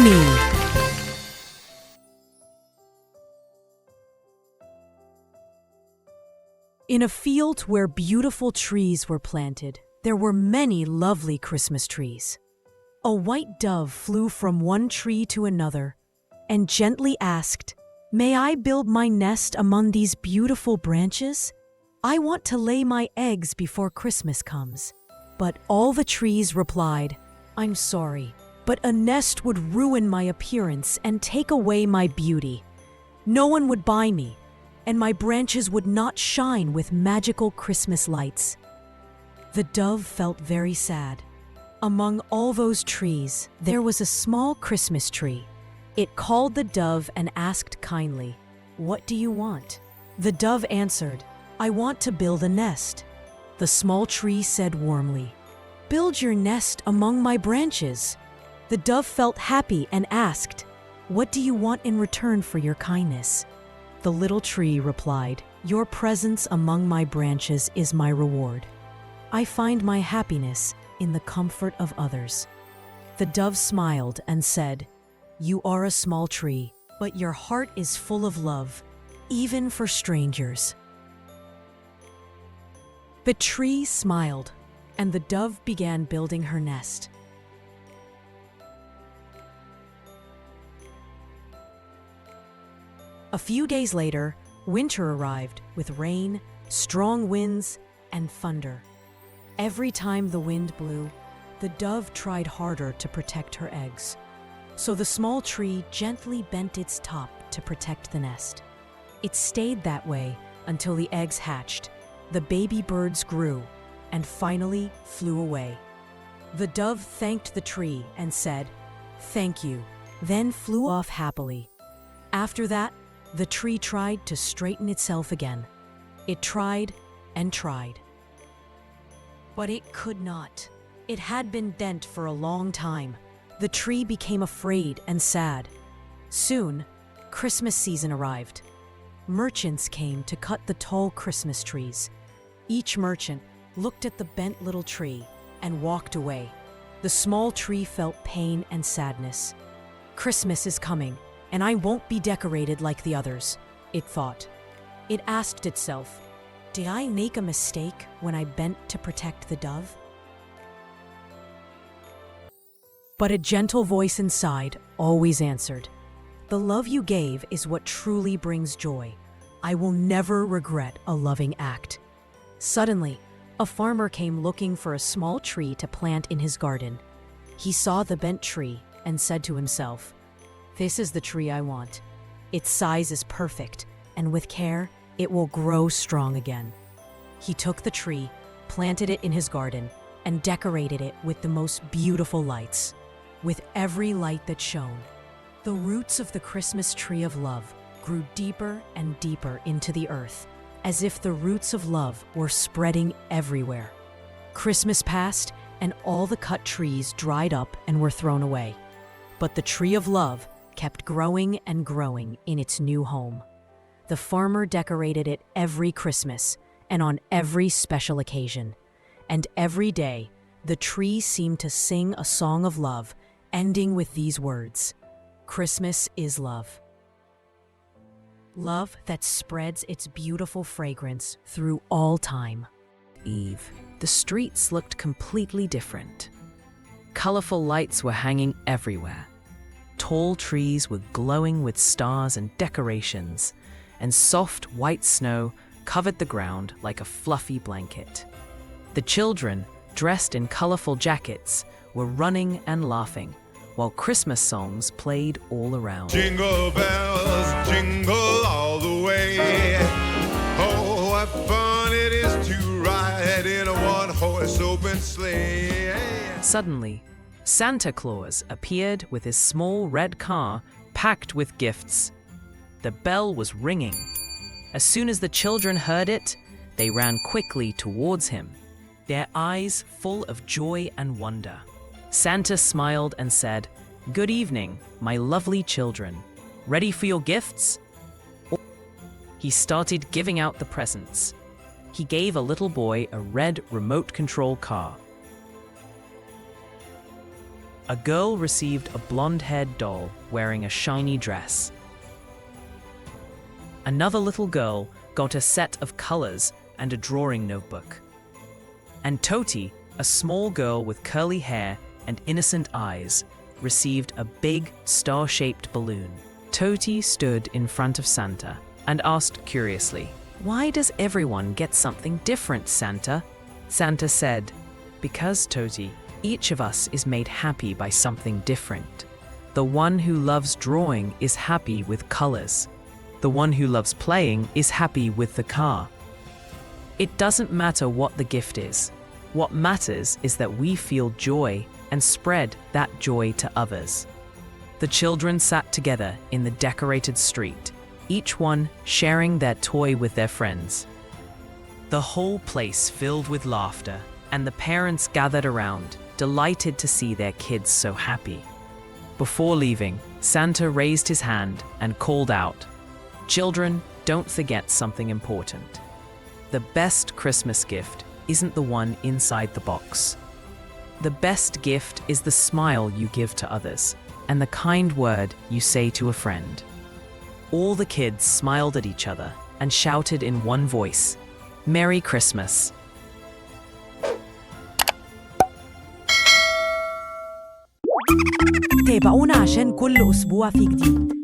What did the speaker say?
Heartwarming. In a field where beautiful trees were planted, there were many lovely Christmas trees. A white dove flew from one tree to another and gently asked, "May I build my nest among these beautiful branches? I want to lay my eggs before Christmas comes." But all the trees replied, "I'm sorry, but a nest would ruin my appearance and take away my beauty. No one would buy me, and my branches would not shine with magical Christmas lights." The dove felt very sad. Among all those trees, there was a small Christmas tree. It called the dove and asked kindly, "What do you want?" The dove answered, "I want to build a nest." The small tree said warmly, "Build your nest among my branches." The dove felt happy and asked, "What do you want in return for your kindness?" The little tree replied, "Your presence among my branches is my reward. I find my happiness in the comfort of others." The dove smiled and said, "You are a small tree, but your heart is full of love, even for strangers." The tree smiled, and the dove began building her nest. A few days later, winter arrived with rain, strong winds, and thunder. Every time the wind blew, the dove tried harder to protect her eggs. So the small tree gently bent its top to protect the nest. It stayed that way until the eggs hatched, the baby birds grew, and finally flew away. The dove thanked the tree and said, "Thank you," then flew off happily. After that, the tree tried to straighten itself again. It tried and tried. But it could not. It had been bent for a long time. The tree became afraid and sad. Soon, Christmas season arrived. Merchants came to cut the tall Christmas trees. Each merchant looked at the bent little tree and walked away. The small tree felt pain and sadness. "Christmas is coming, and I won't be decorated like the others," it thought. It asked itself, "Did I make a mistake when I bent to protect the dove?" But a gentle voice inside always answered, "The love you gave is what truly brings joy. I will never regret a loving act." Suddenly, a farmer came looking for a small tree to plant in his garden. He saw the bent tree and said to himself, "This is the tree I want. Its size is perfect, and with care, it will grow strong again." He took the tree, planted it in his garden, and decorated it with the most beautiful lights. With every light that shone, the roots of the Christmas tree of love grew deeper and deeper into the earth, as if the roots of love were spreading everywhere. Christmas passed, and all the cut trees dried up and were thrown away. But the tree of love kept growing and growing in its new home. The farmer decorated it every Christmas and on every special occasion. And every day, the tree seemed to sing a song of love, ending with these words, "Christmas is love." Love that spreads its beautiful fragrance through all time. Eve, the streets looked completely different. Colorful lights were hanging everywhere. Tall trees were glowing with stars and decorations, and soft white snow covered the ground like a fluffy blanket. The children, dressed in colorful jackets, were running and laughing, while Christmas songs played all around. Jingle bells, jingle all the way. Oh, what fun it is to ride in a one-horse open sleigh. Suddenly, Santa Claus appeared with his small red car packed with gifts. The bell was ringing. As soon as the children heard it, they ran quickly towards him, their eyes full of joy and wonder. Santa smiled and said, "Good evening, my lovely children. Ready for your gifts?" He started giving out the presents. He gave a little boy a red remote control car. A girl received a blonde-haired doll wearing a shiny dress. Another little girl got a set of colors and a drawing notebook. And Toti, a small girl with curly hair and innocent eyes, received a big star-shaped balloon. Toti stood in front of Santa and asked curiously, "Why does everyone get something different, Santa?" Santa said, "Because, Toti, each of us is made happy by something different. The one who loves drawing is happy with colors. The one who loves playing is happy with the car. It doesn't matter what the gift is. What matters is that we feel joy and spread that joy to others." The children sat together in the decorated street, each one sharing their toy with their friends. The whole place filled with laughter, and the parents gathered around, delighted to see their kids so happy. Before leaving, Santa raised his hand and called out, "Children, don't forget something important. The best Christmas gift isn't the one inside the box. The best gift is the smile you give to others and the kind word you say to a friend." All the kids smiled at each other and shouted in one voice, "Merry Christmas!" تابعونا عشان كل أسبوع في جديد.